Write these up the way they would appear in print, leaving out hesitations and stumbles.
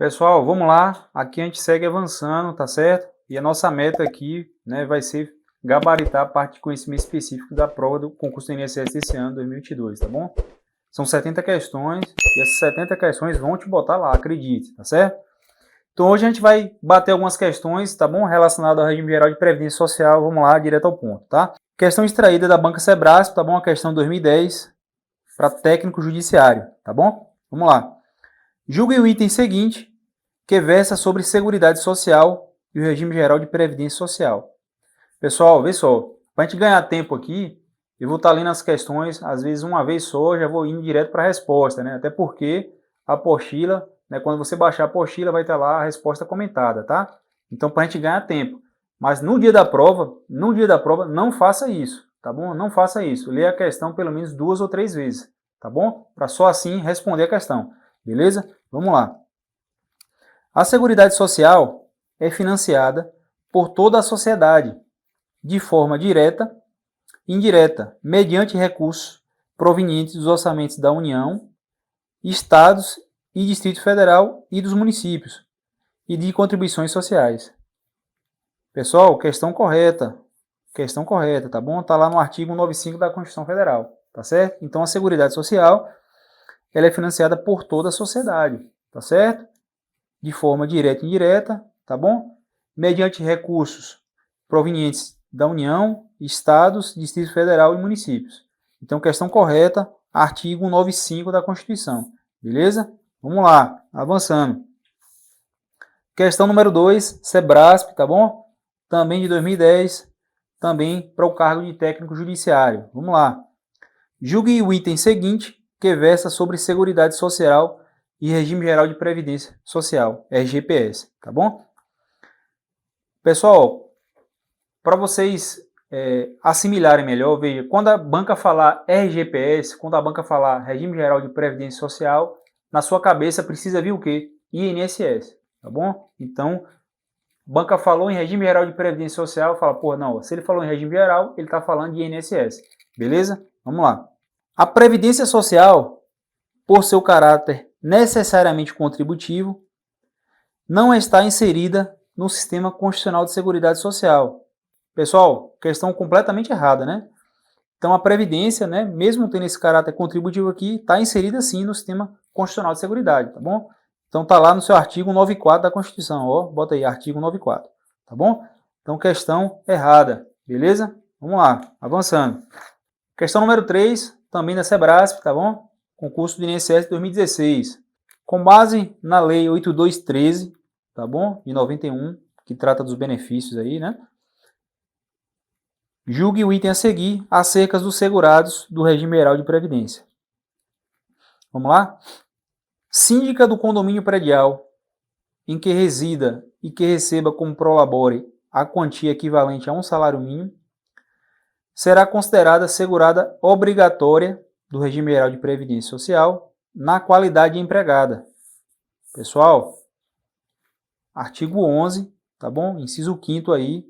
Pessoal, vamos lá. Aqui a gente segue avançando, tá certo? E a nossa meta aqui, né, vai ser gabaritar a parte de conhecimento específico da prova do concurso do INSS desse ano, 2022, tá bom? São 70 questões e essas 70 questões vão te botar lá, acredite, tá certo? Então hoje a gente vai bater algumas questões, tá bom? Relacionadas ao regime geral de previdência social. Vamos lá, direto ao ponto, tá? Questão extraída da Banca Sebrasp, tá bom? A questão 2010 para técnico judiciário, tá bom? Vamos lá. Julgue o item seguinte, que versa sobre Seguridade Social e o regime geral de previdência social. Pessoal, vê só, para a gente ganhar tempo aqui, eu vou estar lendo as questões, às vezes uma vez só, já vou indo direto para a resposta, né? Até porque a apostila, né, quando você baixar a apostila, vai estar lá a resposta comentada, tá? Então, para a gente ganhar tempo. Mas no dia da prova, não faça isso, tá bom? Não faça isso. Leia a questão pelo menos 2 ou 3 vezes, tá bom? Para só assim responder a questão, beleza? Vamos lá. A Seguridade Social é financiada por toda a sociedade, de forma direta e indireta, mediante recursos provenientes dos orçamentos da União, Estados e Distrito Federal e dos municípios, e de contribuições sociais. Pessoal, questão correta, tá bom? Está lá no artigo 195 da Constituição Federal, tá certo? Então a Seguridade Social, ela é financiada por toda a sociedade, tá certo? De forma direta e indireta, tá bom? Mediante recursos provenientes da União, Estados, Distrito Federal e municípios. Então, questão correta, artigo 195 da Constituição. Beleza? Vamos lá, avançando. Questão número 2, Sebrasp, tá bom? Também de 2010, também para o cargo de técnico judiciário. Vamos lá. Julgue o item seguinte, que versa sobre Seguridade Social e Regime Geral de Previdência Social, RGPS, tá bom? Pessoal, para vocês assimilarem melhor, veja, quando a banca falar RGPS, quando a banca falar Regime Geral de Previdência Social, na sua cabeça precisa vir o quê? INSS, tá bom? Então, banca falou em Regime Geral de Previdência Social, fala, pô, não, se ele falou em Regime Geral, ele está falando de INSS, beleza? Vamos lá. A Previdência Social, por seu caráter necessariamente contributivo, não está inserida no Sistema Constitucional de Seguridade Social. Pessoal, questão completamente errada, né? Então a Previdência, né, mesmo tendo esse caráter contributivo aqui, está inserida sim no Sistema Constitucional de Seguridade, tá bom? Então está lá no seu artigo 94 da Constituição, ó, bota aí, artigo 94, tá bom? Então questão errada, beleza? Vamos lá, avançando. Questão número 3, também da Sebrasp, tá bom? Concurso do INSS 2016. Com base na Lei 8213, tá bom? De 91, que trata dos benefícios aí, né? Julgue o item a seguir acerca dos segurados do regime geral de previdência. Vamos lá? Síndica do condomínio predial em que resida e que receba como prolabore a quantia equivalente a um salário mínimo será considerada segurada obrigatória do regime geral de previdência social na qualidade de empregada. Pessoal, artigo 11, tá bom? Inciso 5º aí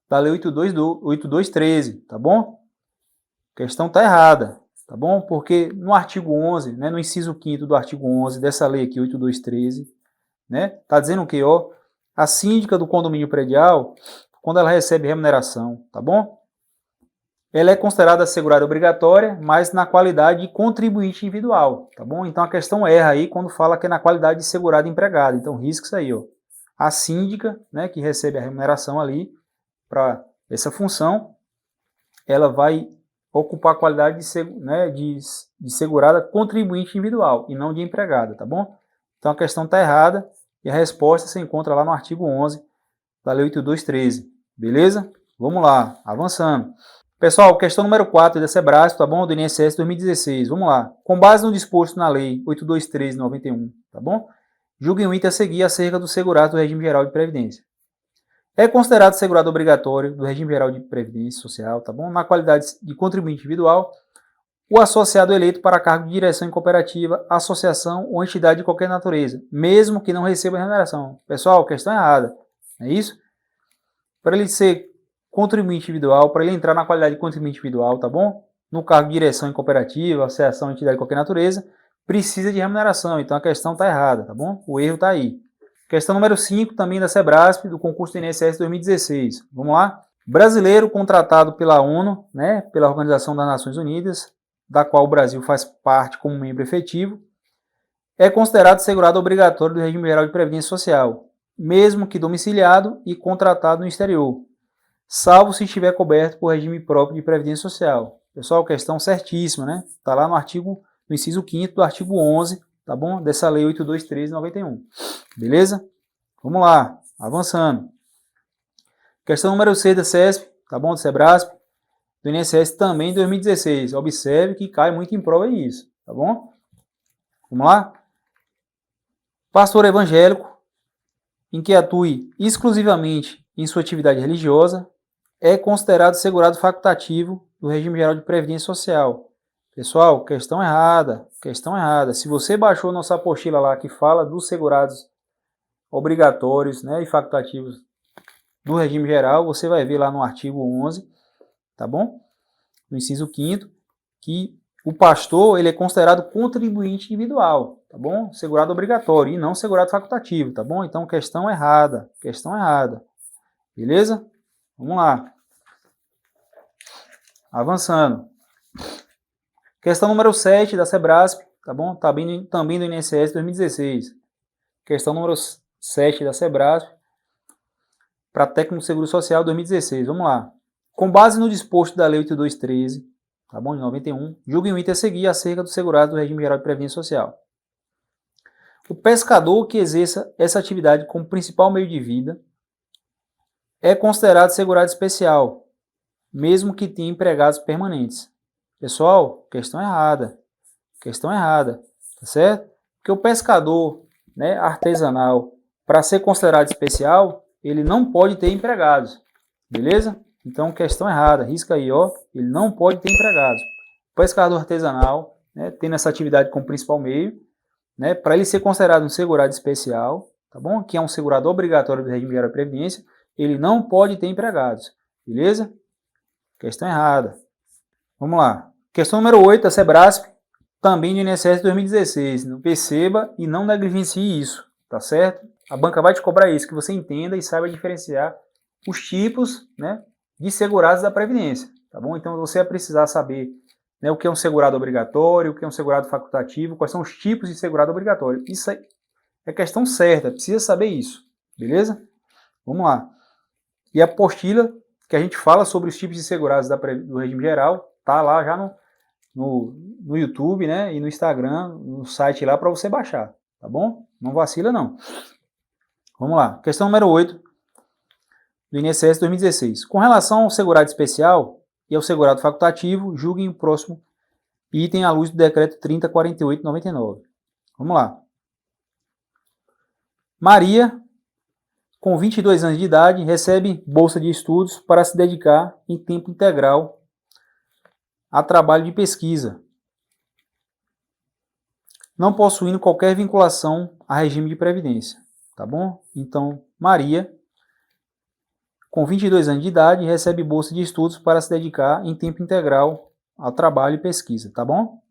da Lei 8213, tá bom? A questão tá errada, tá bom? Porque no artigo 11, né, no inciso 5º do artigo 11 dessa lei aqui, 8213, né, tá dizendo o quê? Ó, a síndica do condomínio predial, quando ela recebe remuneração, tá bom? Ela é considerada segurada obrigatória, mas na qualidade de contribuinte individual, tá bom? Então a questão erra aí quando fala que é na qualidade de segurado empregado. Então risca isso aí, ó. A síndica, né, que recebe a remuneração ali para essa função, ela vai ocupar a qualidade de segurada contribuinte individual e não de empregada, tá bom? Então a questão está errada e a resposta se encontra lá no artigo 11 da Lei 8213, beleza? Vamos lá, avançando. Pessoal, questão número 4 da Sebrasp, tá bom? Do INSS 2016, vamos lá. Com base no disposto na Lei 8213/91, tá bom? Julguem o item a seguir acerca do segurado do regime geral de previdência. É considerado segurado obrigatório do regime geral de previdência social, tá bom? Na qualidade de contribuinte individual, o associado eleito para cargo de direção em cooperativa, associação ou entidade de qualquer natureza, mesmo que não receba remuneração. Pessoal, questão errada, não é isso? Para ele ser contribuinte individual, para ele entrar na qualidade de contribuinte individual, tá bom? No cargo de direção em cooperativa, associação ou entidade de qualquer natureza, precisa de remuneração, então a questão está errada, tá bom? O erro está aí. Questão número 5, também da Sebrasp, do concurso do INSS 2016. Vamos lá? Brasileiro contratado pela ONU, né, pela Organização das Nações Unidas, da qual o Brasil faz parte como membro efetivo, é considerado segurado obrigatório do regime geral de previdência social, mesmo que domiciliado e contratado no exterior, salvo se estiver coberto por regime próprio de previdência social. Pessoal, questão certíssima, né? Está lá no inciso 5º do artigo 11, tá bom? Dessa lei 823/91. Beleza? Vamos lá, avançando. Questão número 6 da CESP, tá bom? Do Sebrasp, do INSS também em 2016. Observe que cai muito em prova isso, tá bom? Vamos lá? Pastor evangélico, em que atue exclusivamente em sua atividade religiosa, é considerado segurado facultativo do regime geral de previdência social. Pessoal, questão errada, questão errada. Se você baixou nossa apostila lá que fala dos segurados obrigatórios, né, e facultativos do regime geral, você vai ver lá no artigo 11, tá bom? No inciso 5º, que o pastor ele é considerado contribuinte individual, tá bom? Segurado obrigatório e não segurado facultativo, tá bom? Então, questão errada, beleza? Vamos lá. Avançando. Questão número 7 da Sebrasp, tá bom? Também do INSS 2016. Questão número 7 da Sebrasp, para técnico de seguro social 2016. Vamos lá. Com base no disposto da Lei 8213, tá bom, de 91, julgue o item a seguir acerca do segurado do regime geral de previdência social. O pescador que exerça essa atividade como principal meio de vida é considerado segurado especial, mesmo que tenha empregados permanentes. Pessoal, questão errada, tá certo? Porque o pescador, né, artesanal, para ser considerado especial, ele não pode ter empregados, beleza? Então, questão errada, risca aí, ó, ele não pode ter empregados. O pescador artesanal, né, tendo essa atividade como principal meio, né, para ele ser considerado um segurado especial, tá bom? Que é um segurado obrigatório do regime geral de previdência, ele não pode ter empregados, beleza? Questão errada. Vamos lá. Questão número 8 da Sebrasp, também do INSS 2016. Não perceba e não negligencie isso, tá certo? A banca vai te cobrar isso, que você entenda e saiba diferenciar os tipos, né, de segurados da Previdência, tá bom? Então você vai precisar saber, né, o que é um segurado obrigatório, o que é um segurado facultativo, quais são os tipos de segurado obrigatório. Isso é questão certa, precisa saber isso, beleza? Vamos lá. E a apostila que a gente fala sobre os tipos de segurados do regime geral, tá lá já no YouTube, né, e no Instagram, no site lá para você baixar, tá bom? Não vacila não. Vamos lá. Questão número 8 do INSS 2016. Com relação ao segurado especial e ao segurado facultativo, julguem o próximo item à luz do decreto 3048/99. Vamos lá. Maria, com 22 anos de idade, recebe bolsa de estudos para se dedicar em tempo integral a trabalho de pesquisa, não possuindo qualquer vinculação a regime de previdência, tá bom? Então, Maria, com 22 anos de idade, recebe bolsa de estudos para se dedicar em tempo integral ao trabalho e pesquisa, tá bom?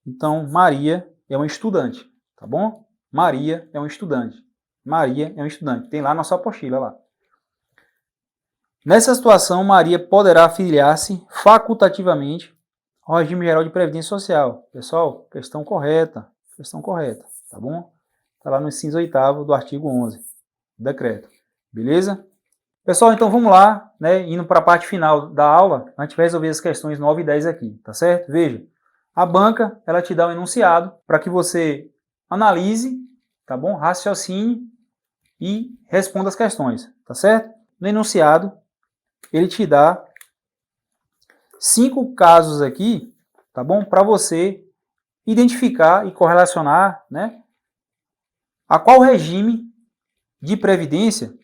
Então, Maria é uma estudante, tá bom? Maria é uma estudante. Maria é um estudante. Tem lá nossa apostila lá. Nessa situação, Maria poderá afiliar-se facultativamente ao regime geral de previdência social. Pessoal, questão correta, tá bom? Está lá no inciso 8º do artigo 11 do decreto. Beleza? Pessoal, então vamos lá, né? Indo para a parte final da aula, a gente vai resolver as questões 9 e 10 aqui, tá certo? Veja, a banca, ela te dá um enunciado para que você analise, tá bom? Raciocine e responda as questões, tá certo? No enunciado, ele te dá 5 casos aqui, tá bom? Para você identificar e correlacionar, né, a qual regime de previdência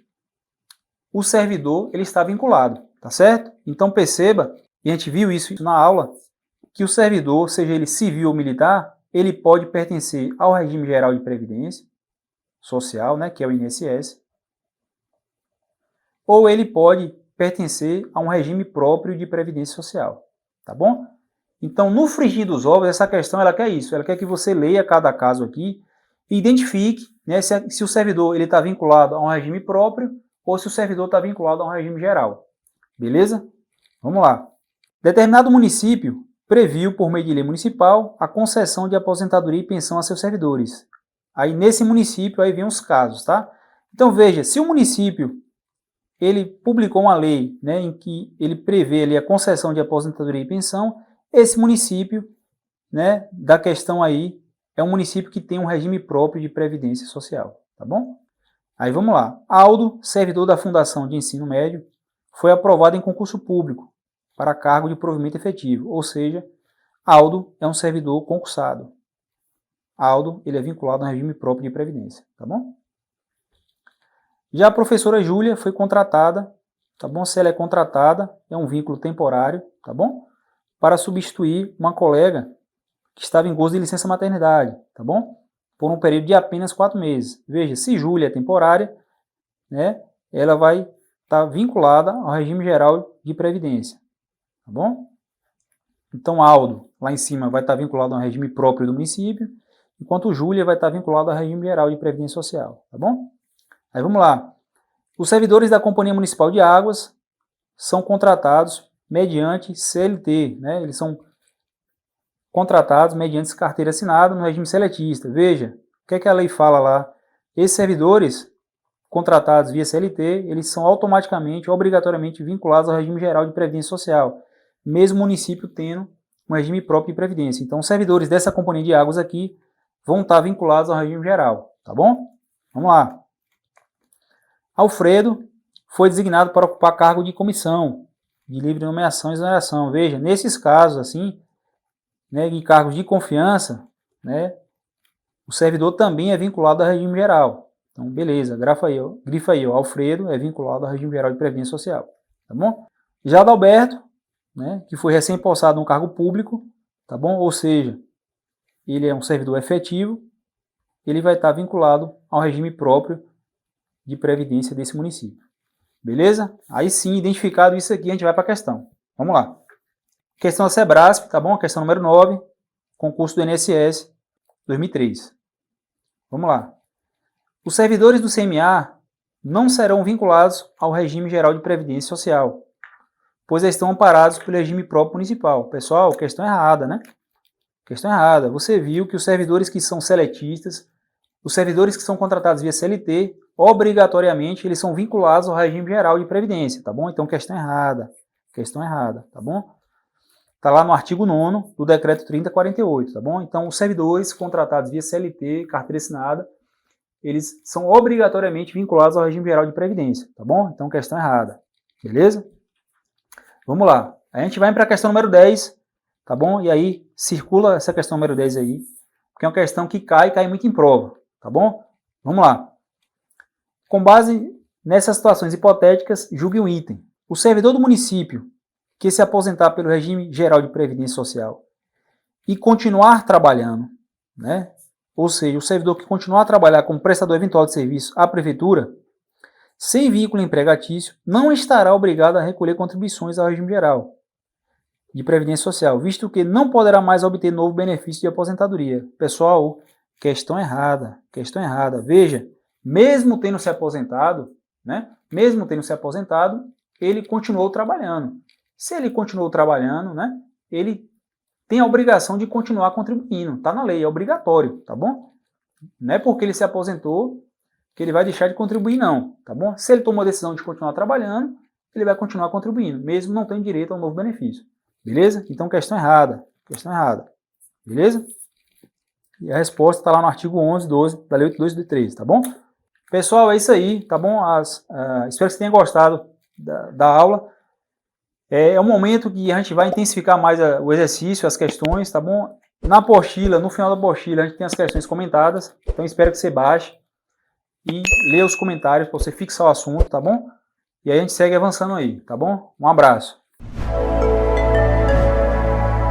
o servidor ele está vinculado, tá certo? Então perceba, e a gente viu isso na aula, que o servidor, seja ele civil ou militar, ele pode pertencer ao regime geral de previdência social, né, que é o INSS, ou ele pode pertencer a um regime próprio de previdência social, tá bom? Então, no frigir dos ovos, essa questão ela quer isso, ela quer que você leia cada caso aqui e identifique, né, se o servidor está vinculado a um regime próprio ou se o servidor está vinculado a um regime geral. Beleza? Vamos lá. Determinado município previu, por meio de lei municipal, a concessão de aposentadoria e pensão a seus servidores. Aí, nesse município, aí vem os casos, tá? Então, veja, se o município ele publicou uma lei, né, em que ele prevê ali a concessão de aposentadoria e pensão, esse município, né, da questão aí, é um município que tem um regime próprio de previdência social, tá bom? Aí vamos lá. Aldo, servidor da Fundação de Ensino Médio, foi aprovado em concurso público para cargo de provimento efetivo, ou seja, Aldo é um servidor concursado. Aldo, ele é vinculado ao regime próprio de previdência, tá bom? Já a professora Júlia foi contratada, tá bom? Se ela é contratada, é um vínculo temporário, tá bom? Para substituir uma colega que estava em gozo de licença maternidade, tá bom? Por um período de apenas 4 meses. Veja, se Júlia é temporária, né, ela vai estar vinculada ao regime geral de previdência, tá bom? Então, Aldo, lá em cima, vai estar vinculado ao regime próprio do município, enquanto Júlia vai estar vinculado ao regime geral de previdência social, tá bom? Aí vamos lá. Os servidores da Companhia Municipal de Águas são contratados mediante CLT, né? Eles são contratados mediante carteira assinada no regime seletista. Veja, o que é que a lei fala lá? Esses servidores contratados via CLT, eles são automaticamente, obrigatoriamente vinculados ao regime geral de previdência social, mesmo o município tendo um regime próprio de previdência. Então, os servidores dessa Companhia de Águas aqui vão estar vinculados ao regime geral, tá bom? Vamos lá. Alfredo foi designado para ocupar cargo de comissão, de livre nomeação e exoneração. Veja, nesses casos, assim, né, em cargos de confiança, né, o servidor também é vinculado ao regime geral. Então, beleza, grifa aí, ó, Alfredo é vinculado ao regime geral de previdência social, tá bom? Já Adalberto, né, que foi recém-possado no cargo público, tá bom? Ou seja, ele é um servidor efetivo, ele vai estar vinculado ao regime próprio de previdência desse município. Beleza? Aí sim, identificado isso aqui, a gente vai para a questão. Vamos lá. Questão da Sebrasp, tá bom? Questão número 9, concurso do INSS 2003. Vamos lá. Os servidores do CMA não serão vinculados ao regime geral de previdência social, pois estão amparados pelo regime próprio municipal. Pessoal, questão errada, né? Questão errada. Você viu que os servidores que são seletistas, os servidores que são contratados via CLT, obrigatoriamente eles são vinculados ao regime geral de previdência, tá bom? Então, questão errada, tá bom? Tá lá no artigo 9º do decreto 3048, tá bom? Então, os servidores contratados via CLT, carteira assinada, eles são obrigatoriamente vinculados ao regime geral de previdência, tá bom? Então, questão errada, beleza? Vamos lá, a gente vai para a questão número 10, tá bom? E aí, circula essa questão número 10 aí, porque é uma questão que cai muito em prova, tá bom? Vamos lá. Com base nessas situações hipotéticas, julgue um item. O servidor do município que se aposentar pelo regime geral de previdência social e continuar trabalhando, né? Ou seja, o servidor que continuar a trabalhar como prestador eventual de serviço à prefeitura, sem vínculo empregatício, não estará obrigado a recolher contribuições ao regime geral de previdência social, visto que não poderá mais obter novo benefício de aposentadoria. Pessoal, questão errada, questão errada. Veja, mesmo tendo se aposentado, né? Mesmo tendo se aposentado, ele continuou trabalhando. Se ele continuou trabalhando, né? Ele tem a obrigação de continuar contribuindo. Está na lei, é obrigatório, tá bom? Não é porque ele se aposentou que ele vai deixar de contribuir, não, tá bom? Se ele tomou a decisão de continuar trabalhando, ele vai continuar contribuindo, mesmo não tendo direito a um novo benefício. Beleza? Então, questão errada, beleza? E a resposta está lá no artigo 11, 12 da Lei 8.2/2013, tá bom? Pessoal, é isso aí, tá bom? Espero que você tenha gostado da aula. É um momento que a gente vai intensificar mais o exercício, as questões, tá bom? Na apostila, no final da apostila, a gente tem as questões comentadas, então espero que você baixe e leia os comentários para você fixar o assunto, tá bom? E aí a gente segue avançando aí, tá bom? Um abraço.